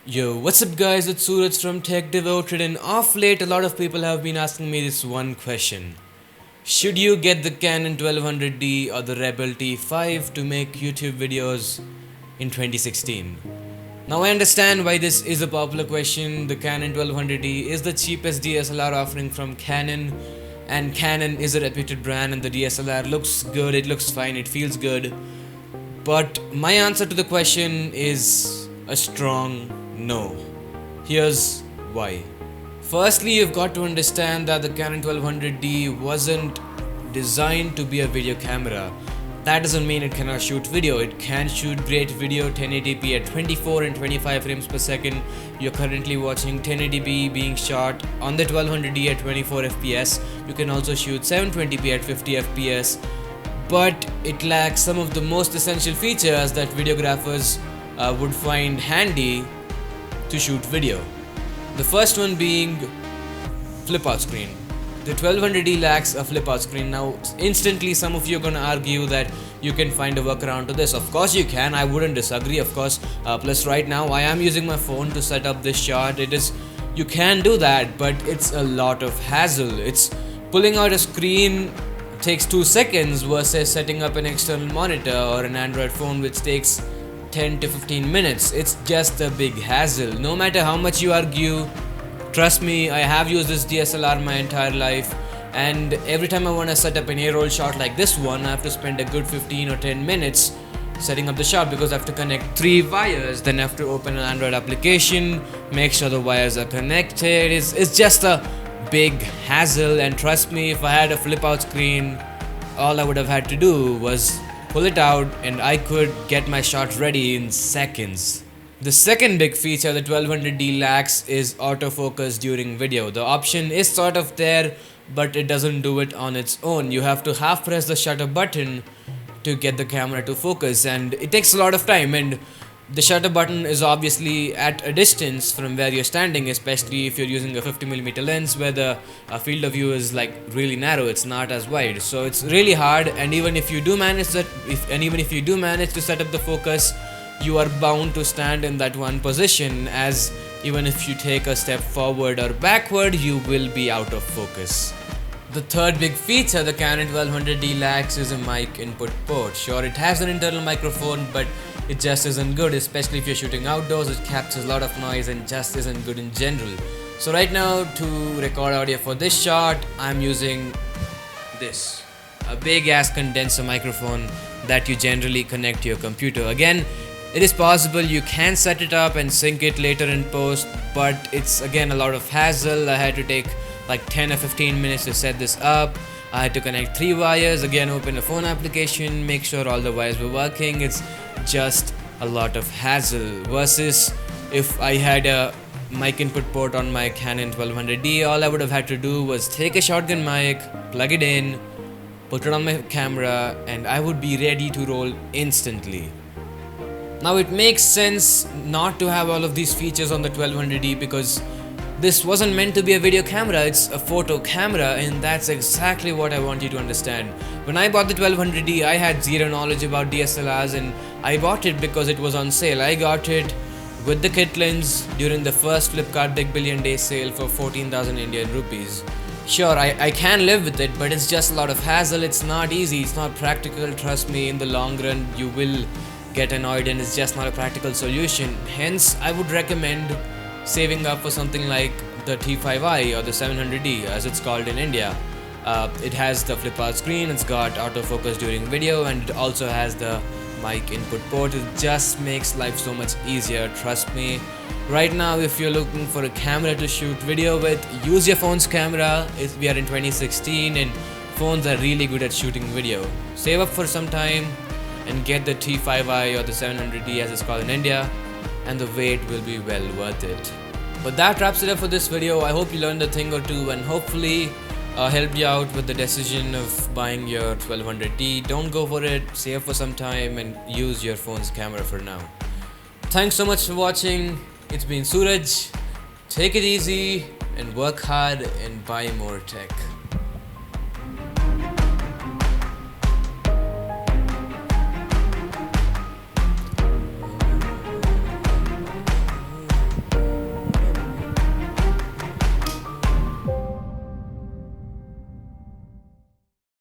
Yo, what's up guys, it's Suraj from Tech Devoted, and off late a lot of people have been asking me this one question. Should you get the Canon 1200D or the Rebel T5 to make YouTube videos in 2016? Now I understand why this is a popular question. The Canon 1200D is the cheapest DSLR offering from Canon, and Canon is a reputed brand and the DSLR looks good, it looks fine, it feels good. But my answer to the question is a strong no. Here's why. Firstly, you've got to understand that the Canon 1200D wasn't designed to be a video camera. That doesn't mean it cannot shoot video. It can shoot great video 1080p at 24 and 25 frames per second. You're currently watching 1080p being shot on the 1200D at 24 fps. You can also shoot 720p at 50 fps. But it lacks some of the most essential features that videographers would find handy to shoot video. The first one being flip out screen. The 1200D lacks a flip out screen. Now instantly some of you are gonna argue that you can find a workaround to this. Of course you can, I wouldn't disagree, of course. Plus right now I am using my phone to set up this shot. You can do that, but it's a lot of hassle. It's pulling out a screen takes 2 seconds versus setting up an external monitor or an Android phone which takes 10 to 15 minutes. It's just a big hassle. No matter how much you argue, trust me, I have used this DSLR my entire life, and every time I want to set up an A-roll shot like this one, I have to spend a good 15 or 10 minutes setting up the shot because I have to connect 3 wires, then I have to open an Android application, make sure the wires are connected. It's just a big hassle, and trust me, if I had a flip out screen, all I would have had to do was pull it out and I could get my shot ready in seconds. The second big feature the 1200D lacks is autofocus during video. The option is sort of there, but it doesn't do it on its own. You have to half press the shutter button to get the camera to focus, and it takes a lot of time, and the shutter button is obviously at a distance from where you're standing, especially if you're using a 50mm lens where the field of view is like really narrow, it's not as wide. So it's really hard, and even if you do manage to set up the focus, you are bound to stand in that one position, as even if you take a step forward or backward, you will be out of focus. The third big feature the Canon 1200D lacks is a mic input port. Sure, it has an internal microphone, but it just isn't good, especially if you're shooting outdoors. It captures a lot of noise and just isn't good in general. So right now, to record audio for this shot, I'm using this, a big ass condenser microphone that you generally connect to your computer. Again, it is possible you can set it up and sync it later in post, but it's again a lot of hassle. I had to take like 10 or 15 minutes to set this up. I had to connect 3 wires, again open a phone application, make sure all the wires were working. It's just a lot of hassle, versus if I had a mic input port on my Canon 1200D, all I would have had to do was take a shotgun mic, plug it in, put it on my camera, and I would be ready to roll instantly. Now it makes sense not to have all of these features on the 1200D because this wasn't meant to be a video camera, it's a photo camera, and that's exactly what I want you to understand. When I bought the 1200D, I had zero knowledge about DSLRs, and I bought it because it was on sale. I got it with the kit lens during the first Flipkart Big Billion Day sale for 14,000 Indian rupees. Sure, I can live with it, but it's just a lot of hassle. It's not easy, it's not practical. Trust me, in the long run you will get annoyed, and it's just not a practical solution. Hence, I would recommend saving up for something like the T5i or the 700D as it's called in India. It has the flip out screen, it's got autofocus during video, and it also has the mic input port. It just makes life so much easier, trust me. Right now, if you're looking for a camera to shoot video with, use your phone's camera. We are in 2016 and phones are really good at shooting video. Save up for some time and get the T5i or the 700D as it's called in India, and the wait will be well worth it. But that wraps it up for this video. I hope you learned a thing or two and hopefully helped you out with the decision of buying your 1200D. Don't go for it, save for some time and use your phone's camera for now. Thanks so much for watching. It's been Suraj. Take it easy and work hard and buy more tech.